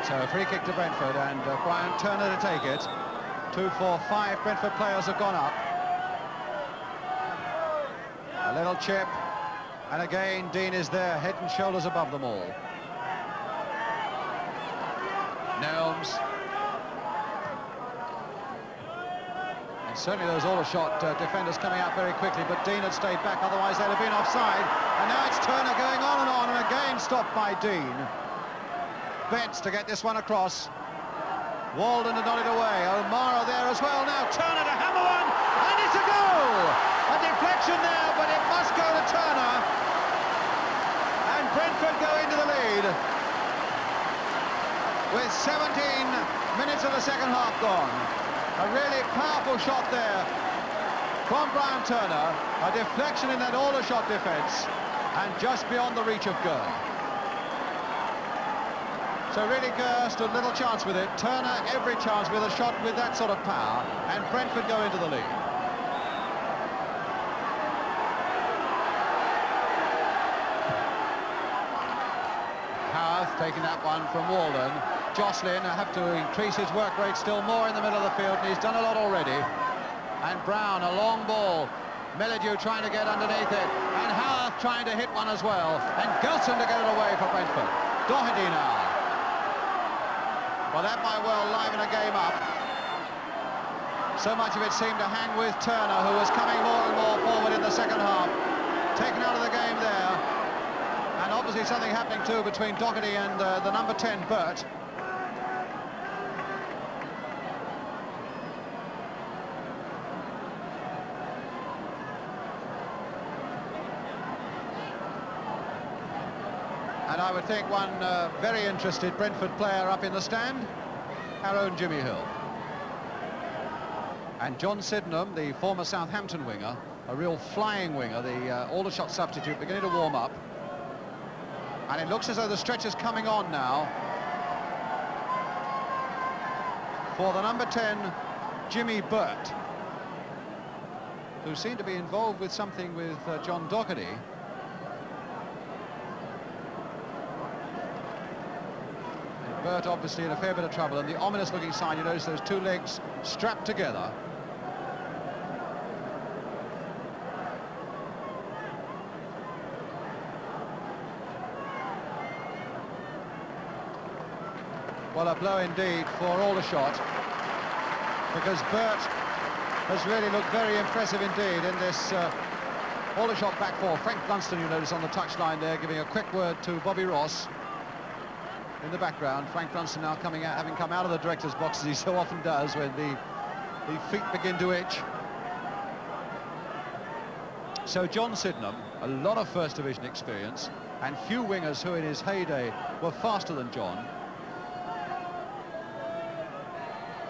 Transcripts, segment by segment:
So a free kick to Brentford, and Brian Turner to take it. 2, 4, 5 Brentford players have gone up. A little chip, and again Dean is there, head and shoulders above them all. Gnomes. And certainly those aldershot defenders coming out very quickly, but Dean had stayed back, otherwise they'd have been offside. And now it's Turner going on, and again stopped by Dean. Betts to get this one across. Walden had nodded away. O'Mara there as well. Now Turner to hammer one, and it's a goal! A deflection there, but it must go to Turner. And Brentford go into the lead with 17 minutes of the second half gone. A really powerful shot there from Brian Turner. A deflection in that aldershot defence, and just beyond the reach of Gurr. So really Gurr stood little chance with it. Turner every chance with a shot with that sort of power, and Brentford go into the lead. Howarth taking that one from Walden. Jocelyn have to increase his work rate still more in the middle of the field, and he's done a lot already. And Brown, a long ball. Melledew trying to get underneath it, and Howarth trying to hit one as well, and Gilson to get it away for Brentford. Doherty now. Well, that might well liven a game up. So much of it seemed to hang with Turner, who was coming more and more forward in the second half. Taken out of the game there. And obviously something happening too between Doherty and the number 10, Burt. And I would think one very interested Brentford player up in the stand, our own Jimmy Hill. And John Sydenham, the former Southampton winger, a real flying winger, the Aldershot substitute, beginning to warm up. And it looks as though the stretch is coming on now for the number 10, Jimmy Burt, who seemed to be involved with something with John Doherty. Burt obviously in a fair bit of trouble, and the ominous looking sign, you notice those two legs strapped together. Well, a blow indeed for Aldershot, because Burt has really looked very impressive indeed in this Aldershot back four. Frank Blunston, you notice on the touchline there, giving a quick word to Bobby Ross. In the background, Frank Blunston now coming out, having come out of the director's box, as he so often does when the feet begin to itch. So John Sydenham, a lot of first division experience, and few wingers who in his heyday were faster than John.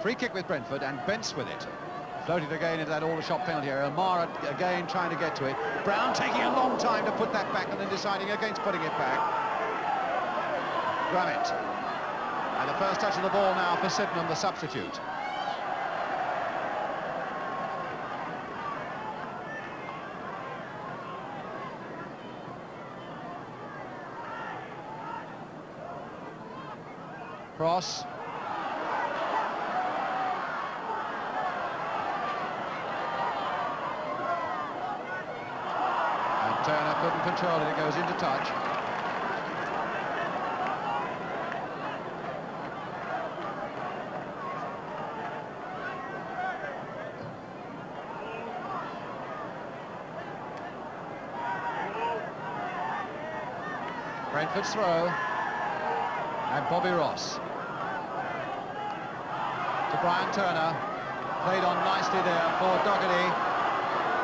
Free kick with Brentford, and Bentz with it. Floated again into that Aldershot penalty area. O'Mara again trying to get to it. Brown taking a long time to put that back, and then deciding against putting it back. Grammett. And the first touch of the ball now for Sydenham, the substitute. Cross. And Turner couldn't control it, it goes into touch. Brentford's throw, and Bobby Ross to Brian Turner, played on nicely there for Doherty.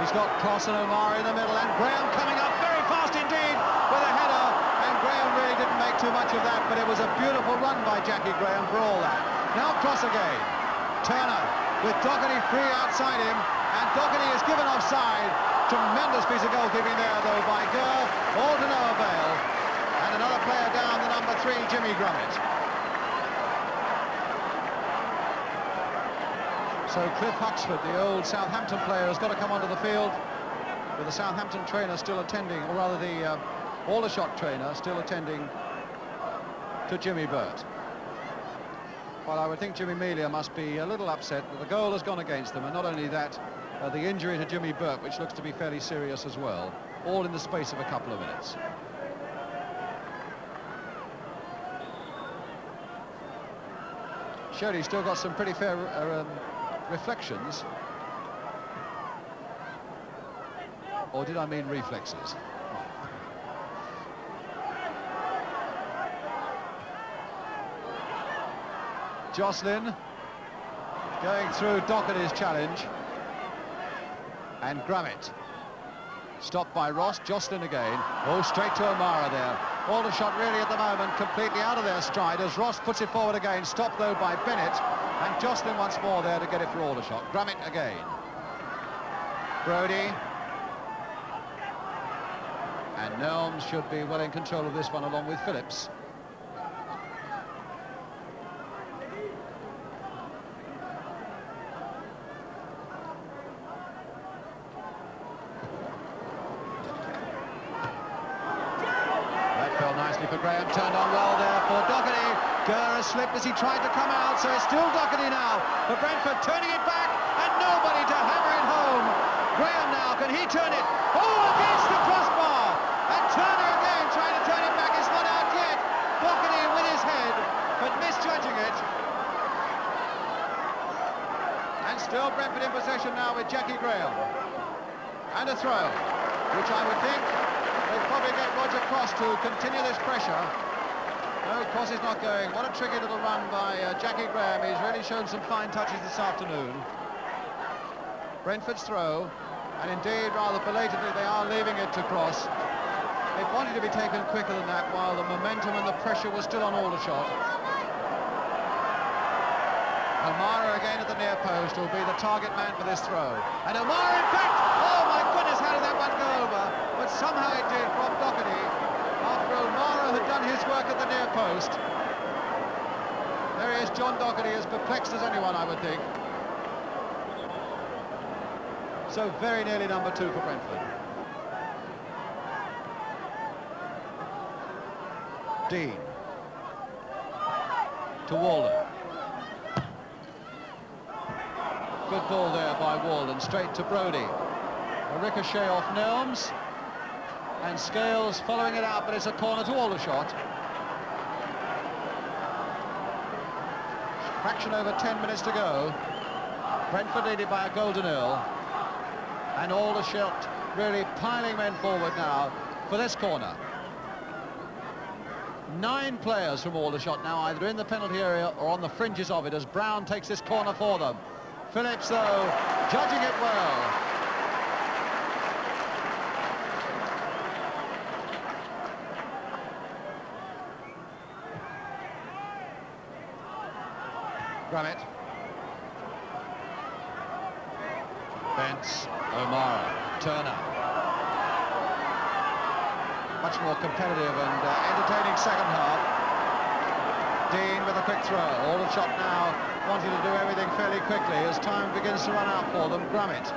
He's got Cross and O'Mara in the middle, and Graham coming up very fast indeed with a header, and Graham really didn't make too much of that, but it was a beautiful run by Jackie Graham for all that. Now Cross again, Turner with Doherty free outside him, and Doherty is given offside. Tremendous piece of goalkeeping there though by Gurr, all to no avail. And another player down, the number 3, Jimmy Grammett. So Cliff Huxford, the old Southampton player, has got to come onto the field with the Southampton trainer still attending, or rather the Aldershot trainer still attending to Jimmy Burt. Well, I would think Jimmy Melia must be a little upset that the goal has gone against them, and not only that, the injury to Jimmy Burke, which looks to be fairly serious as well, all in the space of a couple of minutes. Sherry's still got some pretty fair reflections. Or did I mean reflexes? Jocelyn going through Doherty's challenge. And Grummett. Stopped by Ross. Jocelyn again. Oh, straight to O'Mara there. Aldershot really at the moment completely out of their stride as Ross puts it forward again. Stopped though by Bennett. And Jocelyn once more there to get it for Aldershot. Grummett again. Brodie. And Nelms should be well in control of this one along with Phillips. For Graham, turned on well there for Doherty. Gurr slipped as he tried to come out, so it's still Doherty now for Brentford, turning it back, and nobody to hammer it home. Graham now, can he turn it? Oh, against the crossbar! And Turner again trying to turn it back. It's not out yet. Doherty with his head, but misjudging it. And still Brentford in possession now with Jackie Graham. And a throw, which I would think they'll probably get Roger Cross to continue this pressure. No, Cross is not going. What a tricky little run by Jackie Graham. He's really shown some fine touches this afternoon. Brentford's throw, and indeed rather belatedly they are leaving it to Cross. They wanted to be taken quicker than that while the momentum and the pressure was still on Aldershot. O'Mara again at the near post will be the target man for this throw. And O'Mara, in fact, oh my goodness, how did that one go over? But somehow it did from Doherty after O'Mara had done his work at the near post. There he is, John Doherty, as perplexed as anyone, I would think. So very nearly number 2 for Brentford. Dean. To Walden. Good ball there by Walden, straight to Brodie. A ricochet off Nelms. And Scales following it out, but it's a corner to Aldershot. Fraction over 10 minutes to go. Brentford leading by a goal to 0. And Aldershot really piling men forward now for this corner. 9 players from Aldershot now either in the penalty area or on the fringes of it as Brown takes this corner for them. Phillips, though, judging it well. Grummett. Bentz, O'Mara, Turner. Much more competitive and entertaining second half. Dean with a quick throw. Aldershot now wanting to do everything fairly quickly as time begins to run out for them. Grummett.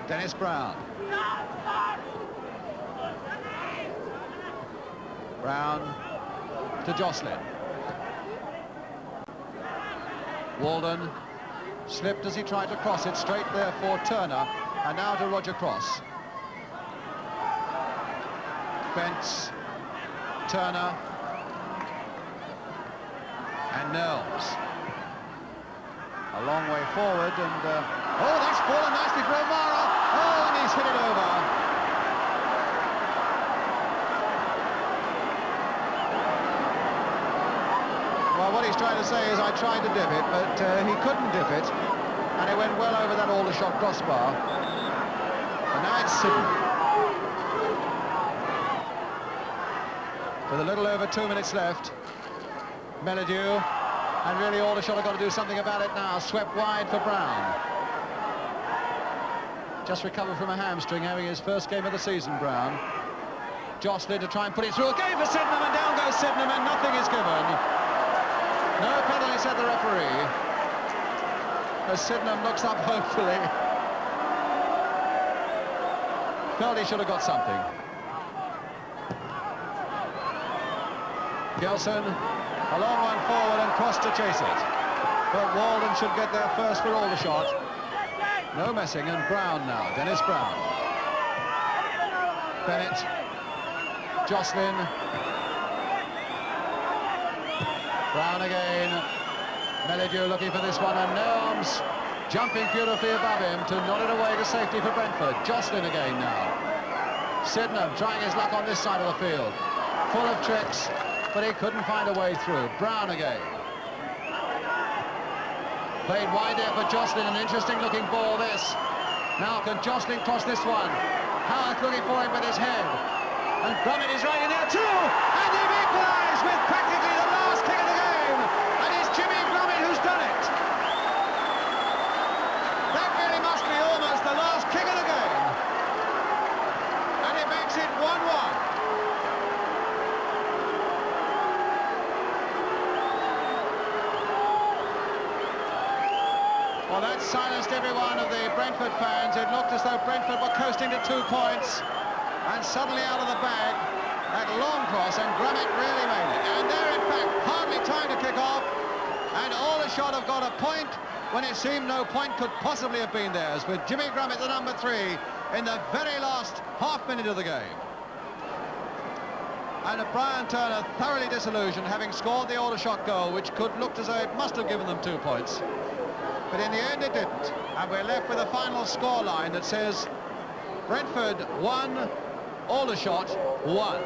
Dennis Brown. Brown to Jocelyn. Walden slipped as he tried to cross it, straight there for Turner, and now to Roger Cross. Bentz, Turner, and Nelms. A long way forward, and oh, that's fallen nicely for O'Mara. Oh, and he's hit it over. Well, what he's trying to say is I tried to dip it, but he couldn't dip it, and it went well over that Aldershot crossbar. And now it's Sidney. With a little over 2 minutes left. Melledew, and really Aldershot have got to do something about it now. Swept wide for Brown. Just recovered from a hamstring, having his first game of the season, Brown. Jocelyn to try and put it through again for Sydenham, and down goes Sydenham, and nothing is given. No penalty, said the referee. As Sydenham looks up hopefully. Felt he should have got something. Gelson. A long one forward and cross to chase it. But Walden should get there first for Aldershot. No messing, and Brown now. Dennis Brown. Bennett. Jocelyn. Brown again. Melledew looking for this one, and Nelms jumping beautifully above him to nod it away to safety for Brentford. Jocelyn again now. Sydenham trying his luck on this side of the field. Full of tricks, but he couldn't find a way through. Brown again. Played wide there for Jocelyn, an interesting looking ball this. Now can Jocelyn cross this one? Howard looking for him with his head. And Grummet is right in there too! And they've equalised with practically the last kick of the game! And it's Jimmy Grummet who's done it! That really must be almost the last kick of the game. And it makes it 1-1. Well, that silenced every one of the Brentford fans. It looked as though Brentford were coasting to 2 points. And suddenly out of the bag, that long cross, and Grummet really made it. And there, in fact, hardly time to kick off. And Aldershot have got a point when it seemed no point could possibly have been theirs, with Jimmy Grummet, the number 3, in the very last half-minute of the game. And Brian Turner thoroughly disillusioned, having scored the Aldershot goal, which could look as though it must have given them 2 points. But in the end it didn't, and we're left with a final scoreline that says Brentford 1, Aldershot 1.